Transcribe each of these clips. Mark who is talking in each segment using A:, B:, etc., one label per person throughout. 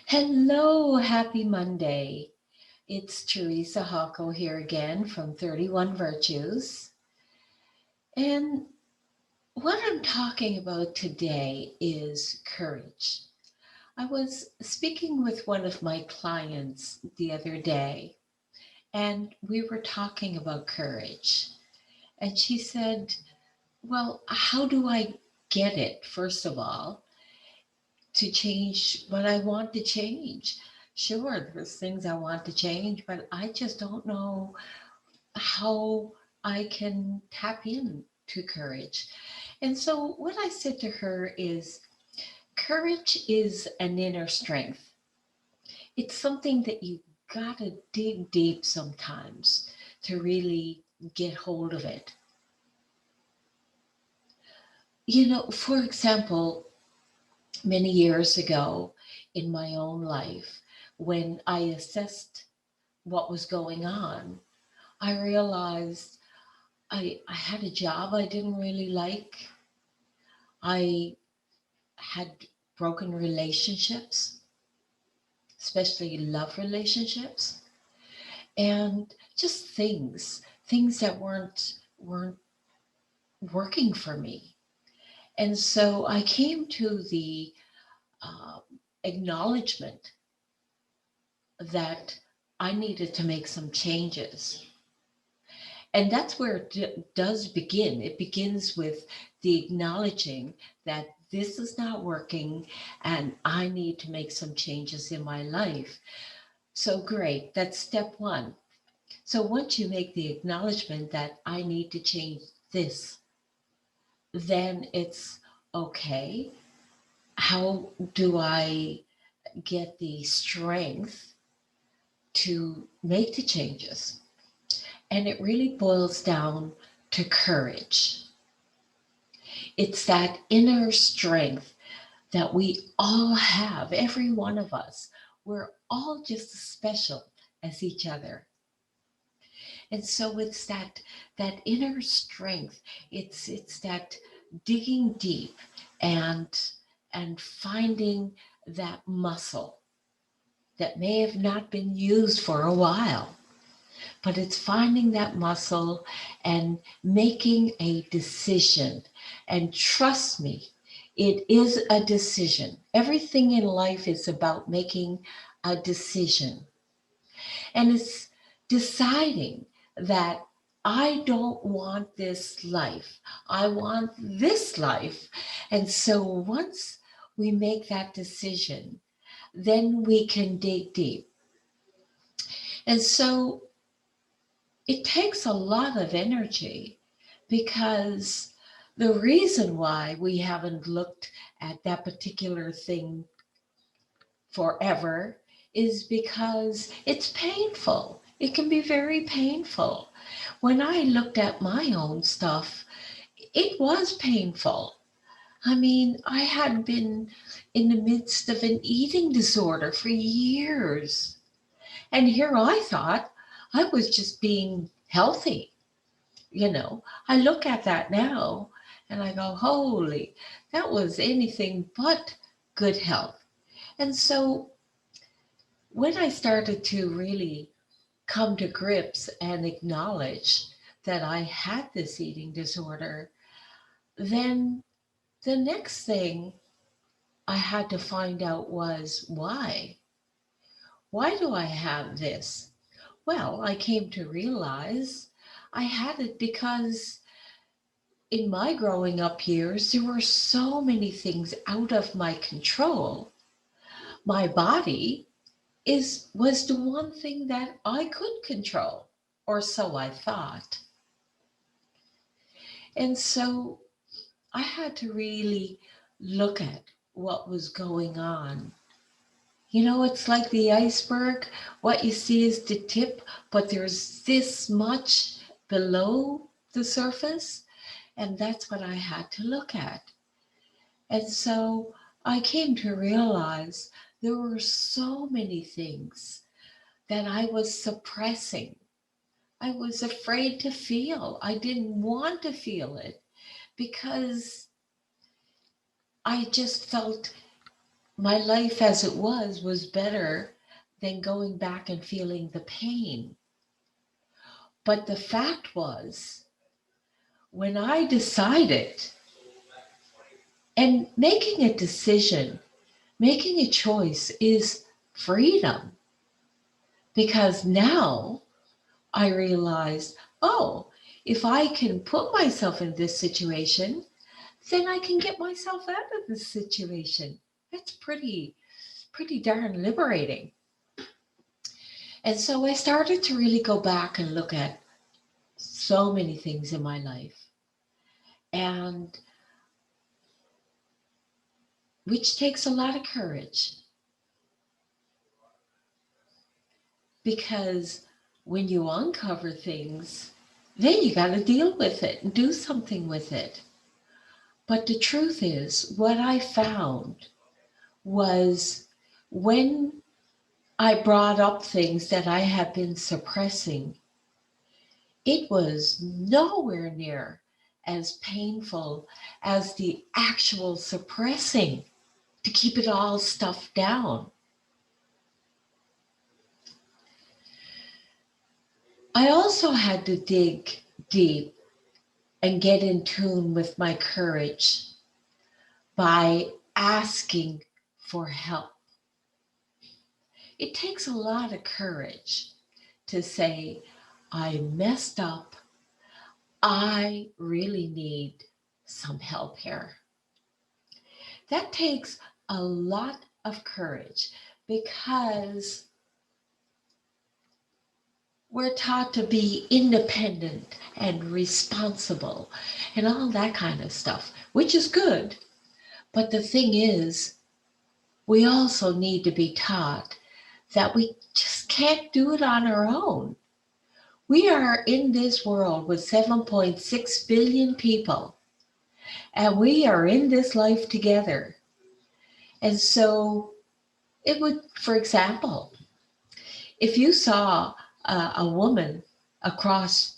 A: Hello, happy Monday. It's Teresa Hocko here again from 31 Virtues. And what I'm talking about today is courage. I was speaking with one of my clients the other day, and we were talking about courage. And she said, well, how do I get it, first of all, to change what I want to change? Sure, there's things I want to change, but I just don't know how I can tap in to courage. And so, what I said to her is courage is an inner strength. It's something that you gotta dig deep sometimes to really get hold of it. For example, many years ago in my own life, when I assessed what was going on, I realized I had a job I didn't really like. I had broken relationships, especially love relationships, and just things that weren't working for me. And so I came to the uh, acknowledgement that I needed to make some changes. And that's where it does begin. It begins with the acknowledging that this is not working and I need to make some changes in my life. So great, that's step one. So once you make the acknowledgement that I need to change this, then it's okay. How do I get the strength to make the changes? And it really boils down to courage. It's that inner strength that we all have, every one of us. We're all just as special as each other. And so it's that inner strength. It's that digging deep and and finding that muscle that may have not been used for a while, but it's finding that muscle and making a decision. And trust me, it is a decision. Everything in life is about making a decision. And it's deciding that I don't want this life. I want this life. And so once we make that decision, then we can dig deep. And so it takes a lot of energy because the reason why we haven't looked at that particular thing forever is because it's painful. It can be very painful. When I looked at my own stuff, it was painful. I mean, I had been in the midst of an eating disorder for years. And here I thought I was just being healthy. I look at that now and I go, holy, that was anything but good health. And so when I started to really come to grips and acknowledge that I had this eating disorder, then the next thing I had to find out was why? Why do I have this? Well, I came to realize I had it because in my growing up years, there were so many things out of my control. My body was the one thing that I could control, or so I thought. And so I had to really look at what was going on. It's like the iceberg. What you see is the tip, but there's this much below the surface. And that's what I had to look at. And so I came to realize there were so many things that I was suppressing. I was afraid to feel. I didn't want to feel it because I just felt my life as it was better than going back and feeling the pain. But the fact was, when I decided, and making a decision, making a choice is freedom. Because now I realized, oh, if I can put myself in this situation, then I can get myself out of this situation. That's pretty darn liberating. And so I started to really go back and look at so many things in my life, and which takes a lot of courage, because when you uncover things, then you got to deal with it and do something with it. But the truth is, what I found was, when I brought up things that I had been suppressing, it was nowhere near as painful as the actual suppressing to keep it all stuffed down. I also had to dig deep and get in tune with my courage by asking for help. It takes a lot of courage to say, I messed up. I really need some help here. That takes a lot of courage, because we're taught to be independent and responsible and all that kind of stuff, which is good. But the thing is, we also need to be taught that we just can't do it on our own. We are in this world with 7.6 billion people, and we are in this life together. And so it would, for example, if you saw a woman across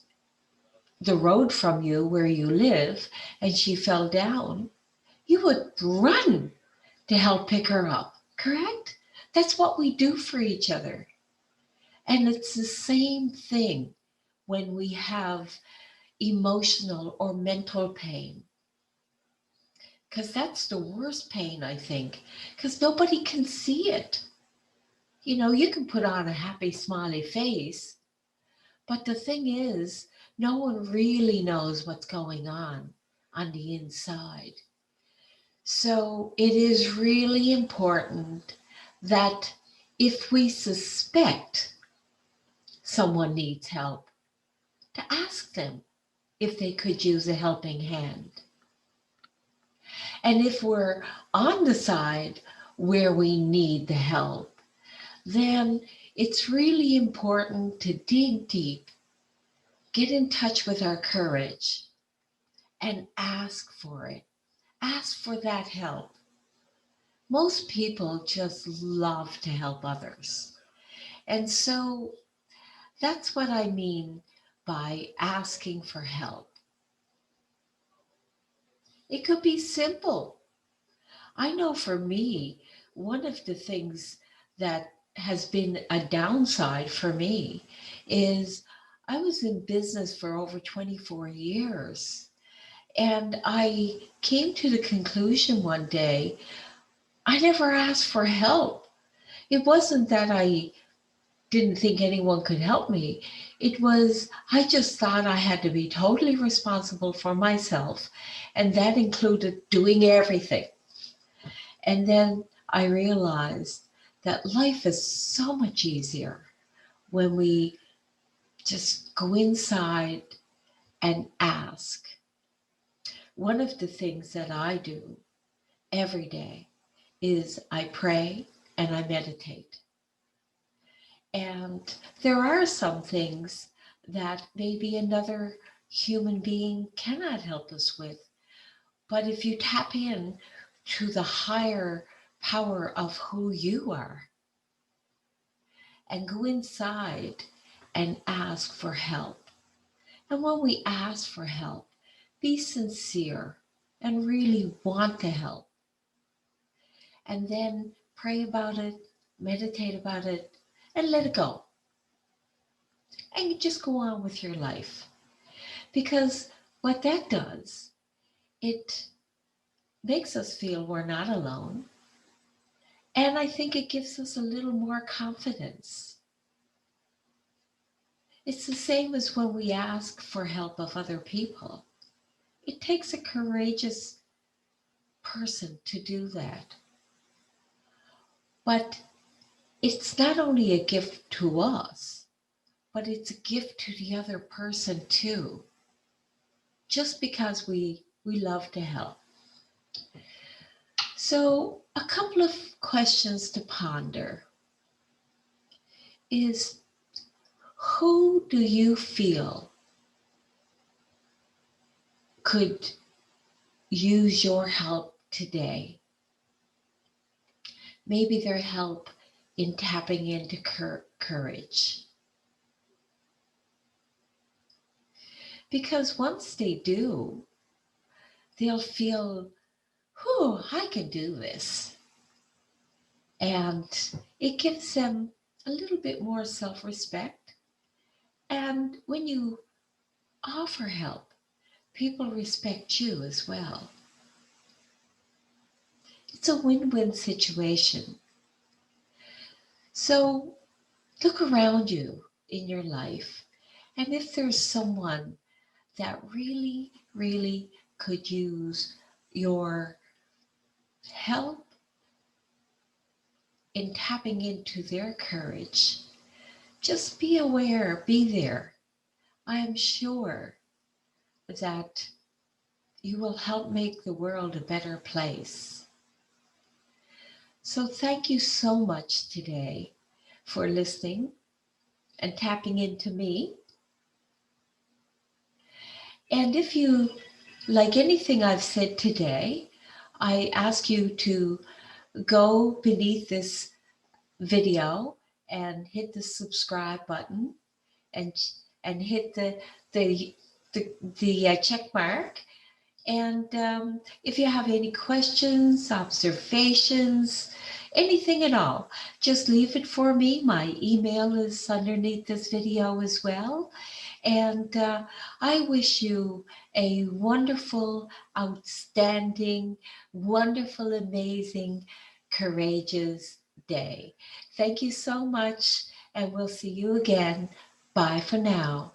A: the road from you where you live and she fell down, you would run to help pick her up, correct? That's what we do for each other. And it's the same thing when we have emotional or mental pain. Because that's the worst pain, I think, because nobody can see it. You know, you can put on a happy, smiley face, but the thing is, no one really knows what's going on the inside. So it is really important that if we suspect someone needs help, to ask them if they could use a helping hand. And if we're on the side where we need the help, then it's really important to dig deep, get in touch with our courage, and ask for it. Ask for that help. Most people just love to help others. And so that's what I mean by asking for help. It could be simple. I know for me, one of the things that has been a downside for me is I was in business for over 24 years. And I came to the conclusion one day, I never asked for help. It wasn't that I didn't think anyone could help me. It was, I just thought I had to be totally responsible for myself. And that included doing everything. And then I realized that life is so much easier when we just go inside and ask. One of the things that I do every day is I pray and I meditate. And there are some things that maybe another human being cannot help us with. But if you tap in to the higher power of who you are and go inside and ask for help. And when we ask for help, be sincere and really want to help. And then pray about it, meditate about it, and let it go. And you just go on with your life. Because what that does, it makes us feel we're not alone. And I think it gives us a little more confidence. It's the same as when we ask for help of other people. It takes a courageous person to do that. But it's not only a gift to us, but it's a gift to the other person too, just because we love to help. So a couple of questions to ponder is, who do you feel could use your help today? Maybe their help in tapping into courage. Because once they do, they'll feel, whew, I can do this. And it gives them a little bit more self-respect. And when you offer help, people respect you as well. It's a win-win situation. So look around you in your life, and if there's someone that really, really could use your help in tapping into their courage, just be aware, be there. I am sure that you will help make the world a better place. So thank you so much today for listening and tapping into me. And if you like anything I've said today, I ask you to go beneath this video and hit the subscribe button and hit the check mark. And if you have any questions, observations, anything at all, just leave it for me. My email is underneath this video as well. And I wish you a wonderful, outstanding, wonderful, amazing, courageous day. Thank you so much, and we'll see you again. Bye for now.